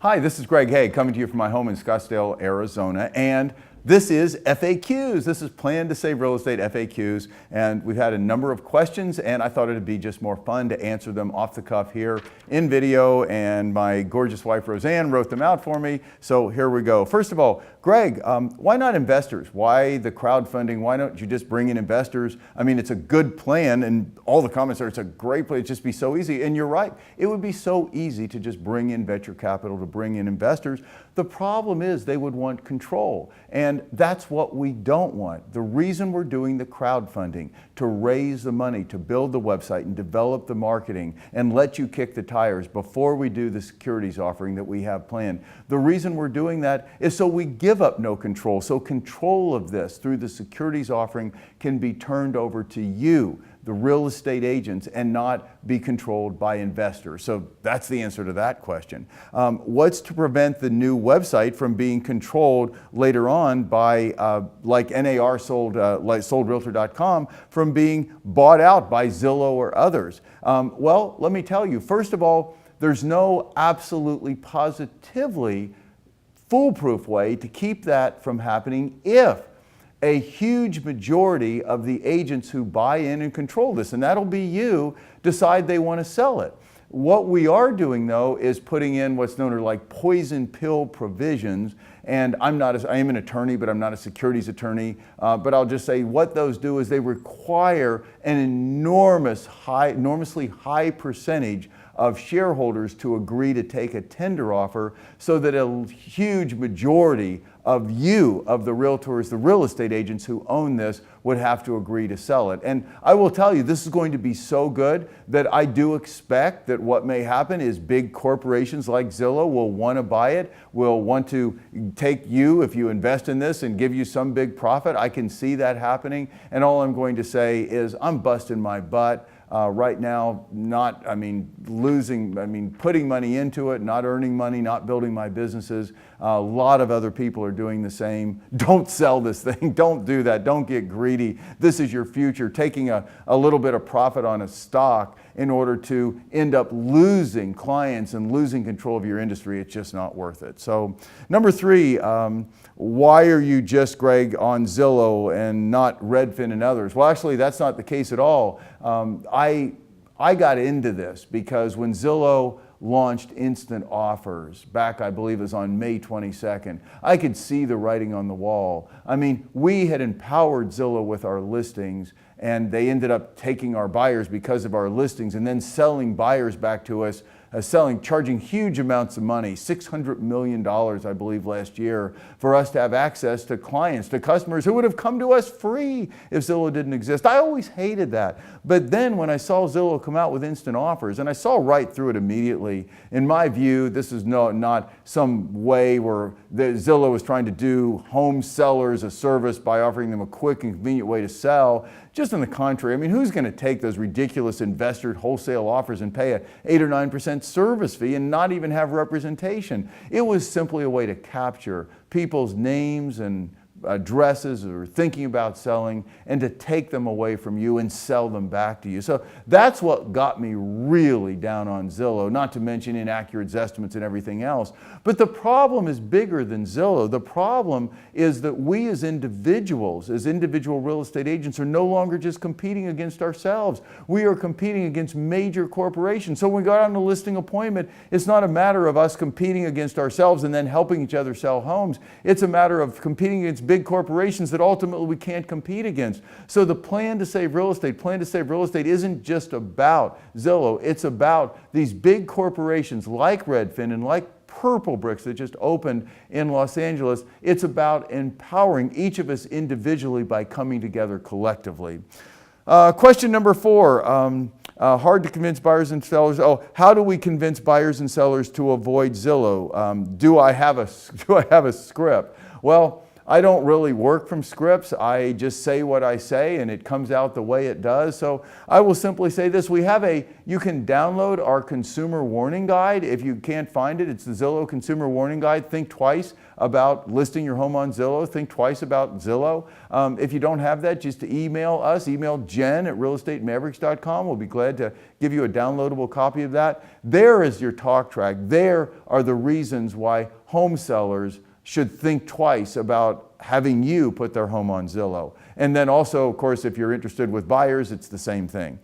Hi, this is Greg Hay coming to you from my home in Scottsdale, Arizona, and this is FAQs. This is Plan to Save Real Estate FAQs, and we've had a number of questions, and I thought it'd be just more fun to answer them off the cuff here in video, and my gorgeous wife Roseanne wrote them out for me, so here we go. First of all, Greg, why not investors? Why the crowdfunding? Why don't you just bring in investors? I mean, it's a good plan, and all the comments are, it's a great plan, it'd just be so easy, and you're right. It would be so easy to just bring in venture capital, to bring in investors. The problem is they would want control, and that's what we don't want. The reason we're doing the crowdfunding, to raise the money, to build the website and develop the marketing and let you kick the tires before we do the securities offering that we have planned. The reason we're doing that is so we give up no control, so control of this through the securities offering can be turned over to you, the real estate agents, and not be controlled by investors. So that's the answer to that question. What's to prevent the new website from being controlled later on by, like NAR sold, like SoldRealtor.com, from being bought out by Zillow or others? Well, let me tell you, first of all, there's no absolutely positively foolproof way to keep that from happening if a huge majority of the agents who buy in and control this, and that'll be you, decide they want to sell it. What we are doing though is putting in what's known as like poison pill provisions, and I am an attorney, but I'm not a securities attorney, but I'll just say what those do is they require an enormously high percentage of shareholders to agree to take a tender offer so that a huge majority of you, of the realtors, the real estate agents who own this, would have to agree to sell it. And I will tell you, this is going to be so good that I do expect that what may happen is big corporations like Zillow will want to buy it, will want to take you, if you invest in this, and give you some big profit. I can see that happening. And all I'm going to say is I'm busting my butt. Right now, putting money into it, not earning money, not building my businesses. A lot of other people are doing the same. Don't sell this thing. Don't do that. Don't get greedy. This is your future. Taking a little bit of profit on a stock in order to end up losing clients and losing control of your industry, it's just not worth it. So number three, why are you just, Greg, on Zillow and not Redfin and others? Well, actually, that's not the case at all. I got into this because when Zillow launched instant offers back, I believe it was on May 22nd, I could see the writing on the wall. I mean, we had empowered Zillow with our listings, and they ended up taking our buyers because of our listings and then selling buyers back to us, charging huge amounts of money, $600 million, I believe, last year, for us to have access to clients, to customers who would have come to us free if Zillow didn't exist. I always hated that. But then when I saw Zillow come out with instant offers, and I saw right through it immediately, in my view, this is not some way where Zillow was trying to do home sellers a service by offering them a quick and convenient way to sell. Just on the contrary, I mean, who's going to take those ridiculous investor wholesale offers and pay a 8 or 9% service fee and not even have representation? It was simply a way to capture people's names and addresses or thinking about selling and to take them away from you and sell them back to you. So that's what got me really down on Zillow, not to mention inaccurate estimates and everything else. But the problem is bigger than Zillow. The problem is that we as individuals, as individual real estate agents, are no longer just competing against ourselves. We are competing against major corporations. So when we got on the listing appointment, it's not a matter of us competing against ourselves and then helping each other sell homes. It's a matter of competing against big corporations that ultimately we can't compete against. So the Plan to Save Real Estate isn't just about Zillow. It's about these big corporations like Redfin and like Purplebricks that just opened in Los Angeles. It's about empowering each of us individually by coming together collectively. Question number four, hard to convince buyers and sellers. How do we convince buyers and sellers to avoid Zillow? Do I have a script? Well, I don't really work from scripts. I just say what I say and it comes out the way it does. So I will simply say this. You can download our consumer warning guide. If you can't find it, it's the Zillow Consumer Warning Guide. Think twice about listing your home on Zillow. Think twice about Zillow. If you don't have that, just email us. Email Jen@realestatemaveriks.com. We'll be glad to give you a downloadable copy of that. There is your talk track. There are the reasons why home sellers should think twice about having you put their home on Zillow. And then also, of course, if you're interested with buyers, it's the same thing.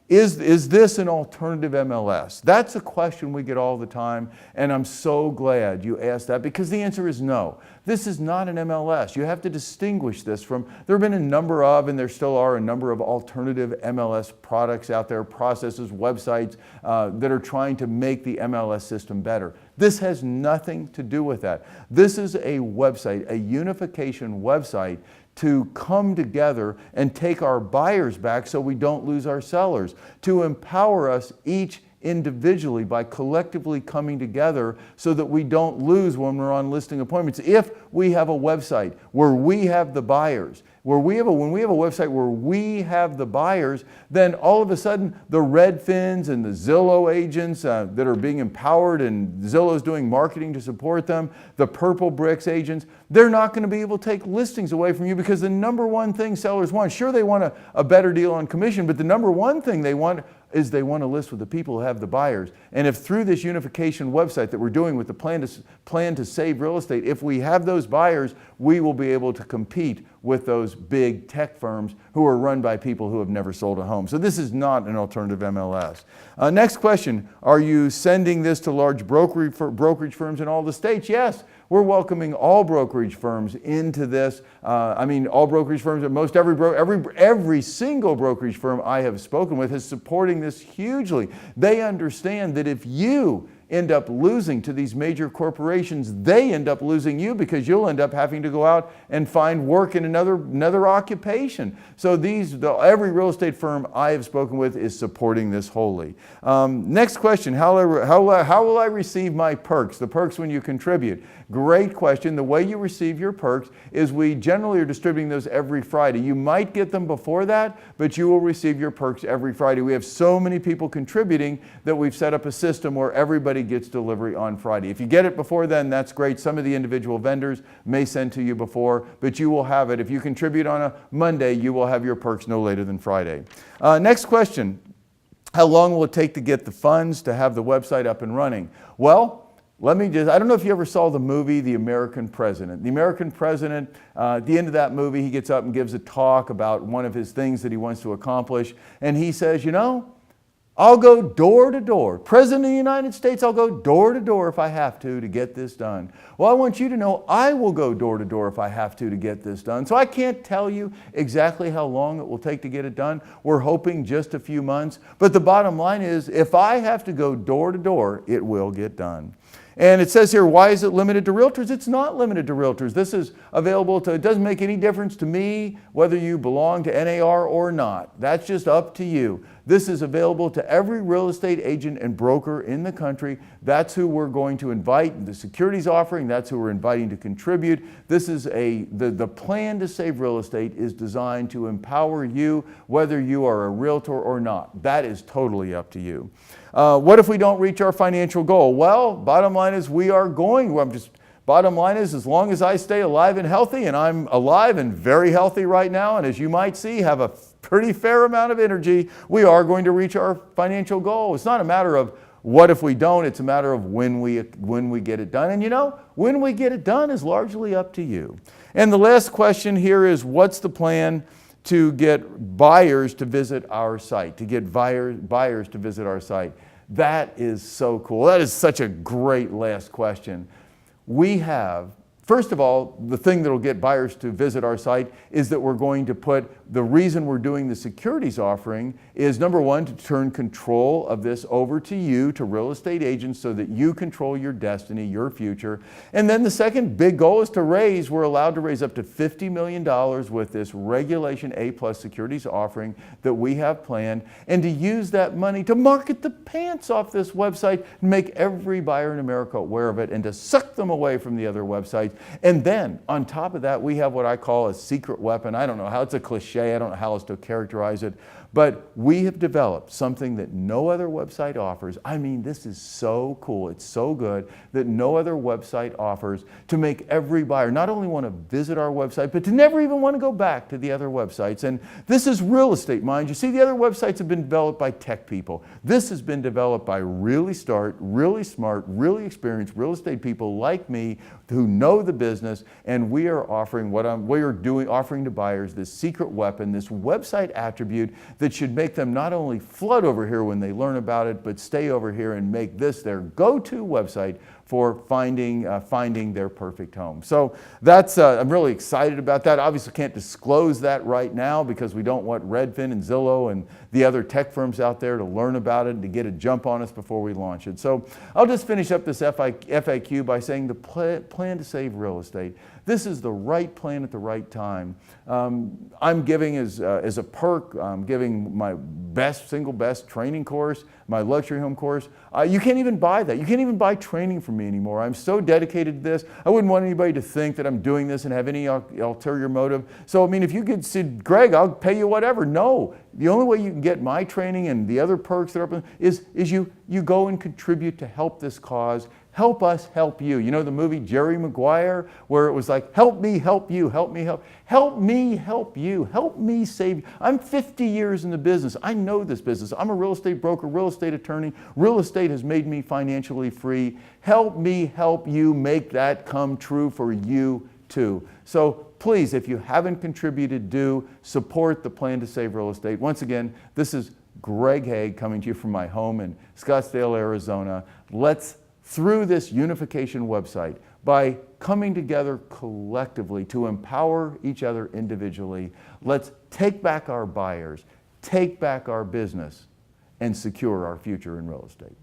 Is this an alternative MLS? That's a question we get all the time, and I'm so glad you asked that because the answer is no. This is not an MLS. You have to distinguish this from, there have been a number of, and there still are a number of alternative MLS products out there, processes, websites that are trying to make the MLS system better. This has nothing to do with that. This is a website, a unification website to come together and take our buyers back so we don't lose our sellers, to empower us each individually by collectively coming together so that we don't lose when we're on listing appointments. If we have a website where we have the buyers, when we have a website where we have the buyers, then all of a sudden the Redfins and the Zillow agents that are being empowered and Zillow's doing marketing to support them, the Purple Bricks agents, they're not going to be able to take listings away from you because the number one thing sellers want, sure they want a better deal on commission, but the number one thing they want is they want to list with the people who have the buyers. And if through this unification website that we're doing with the plan to save real estate, if we have those buyers, we will be able to compete with those big tech firms who are run by people who have never sold a home. So this is not an alternative MLS. Next question, are you sending this to large brokerage firms in all the states? Yes. We're welcoming all brokerage firms into this. All brokerage firms, most every single brokerage firm I have spoken with is supporting this hugely. They understand that if you end up losing to these major corporations, they end up losing you because you'll end up having to go out and find work in another occupation. So every real estate firm I have spoken with is supporting this wholly. Next question, how will I receive my perks, the perks when you contribute? Great question. The way you receive your perks is we generally are distributing those every Friday. You might get them before that, but you will receive your perks every Friday. We have so many people contributing that we've set up a system where everybody gets delivery on Friday. If you get it before then, that's great. Some of the individual vendors may send to you before, but you will have it. If you contribute on a Monday, you will have your perks no later than Friday. Next question, how long will it take to get the funds to have the website up and running? Well, I don't know if you ever saw the movie, The American President. The American President, at the end of that movie, he gets up and gives a talk about one of his things that he wants to accomplish. And he says, I'll go door to door. President of the United States, I'll go door to door if I have to get this done. Well, I want you to know I will go door to door if I have to get this done. So I can't tell you exactly how long it will take to get it done. We're hoping just a few months. But the bottom line is, if I have to go door to door, it will get done. And it says here, why is it limited to realtors? It's not limited to realtors. This is available to, it doesn't make any difference to me whether you belong to NAR or not. That's just up to you. This is available to every real estate agent and broker in the country. That's who we're going to invite. The securities offering, that's who we're inviting to contribute. This is the plan to save real estate is designed to empower you, whether you are a realtor or not. That is totally up to you. What if we don't reach our financial goal? Well, bottom line is we are going. Bottom line is, as long as I stay alive and healthy, and I'm alive and very healthy right now, and as you might see, have a pretty fair amount of energy, we are going to reach our financial goal. It's not a matter of what if we don't, it's a matter of when we get it done. And when we get it done is largely up to you. And the last question here is, what's the plan to get buyers to visit our site, to get buyers to visit our site? That is so cool. That is such a great last question. We have, first of all, the thing that will get buyers to visit our site is that we're going to put the reason we're doing the securities offering is, number one, to turn control of this over to you, to real estate agents, so that you control your destiny, your future. And then the second big goal is to raise, we're allowed to raise up to $50 million with this Regulation A+ securities offering that we have planned, and to use that money to market the pants off this website and make every buyer in America aware of it, and to suck them away from the other websites. And then on top of that, we have what I call a secret weapon. I don't know how, it's a cliche, I don't know how else to characterize it, but we have developed something that no other website offers. I mean, this is so cool, it's so good, that no other website offers, to make every buyer not only want to visit our website, but to never even want to go back to the other websites. And this is real estate, mind you. See, the other websites have been developed by tech people. This has been developed by really smart, really experienced real estate people like me who know the business, and we are offering offering to buyers this secret weapon, this website attribute that should make them not only flood over here when they learn about it, but stay over here and make this their go-to website for finding their perfect home. So that's, I'm really excited about that. Obviously can't disclose that right now because we don't want Redfin and Zillow and the other tech firms out there to learn about it and to get a jump on us before we launch it. So I'll just finish up this FAQ by saying the plan to save real estate. This is the right plan at the right time. I'm giving as a perk, I'm giving my single best training course, my luxury home course. You can't even buy that. You can't even buy training from me anymore. I'm so dedicated to this. I wouldn't want anybody to think that I'm doing this and have any ulterior motive. So, I mean, if you could say, Greg, I'll pay you whatever. No, the only way you can get my training and the other perks that are is you go and contribute to help this cause. Help us help you. You know the movie Jerry Maguire, where it was like, help me help you, help me help you, help me save you. I'm 50 years in the business. I know this business. I'm a real estate broker, real estate attorney. Real estate has made me financially free. Help me help you make that come true for you too. So please, if you haven't contributed, do support the Plan to Save Real Estate. Once again, this is Greg Hague coming to you from my home in Scottsdale, Arizona. Let's, through this unification website, by coming together collectively to empower each other individually, let's take back our buyers, take back our business, and secure our future in real estate.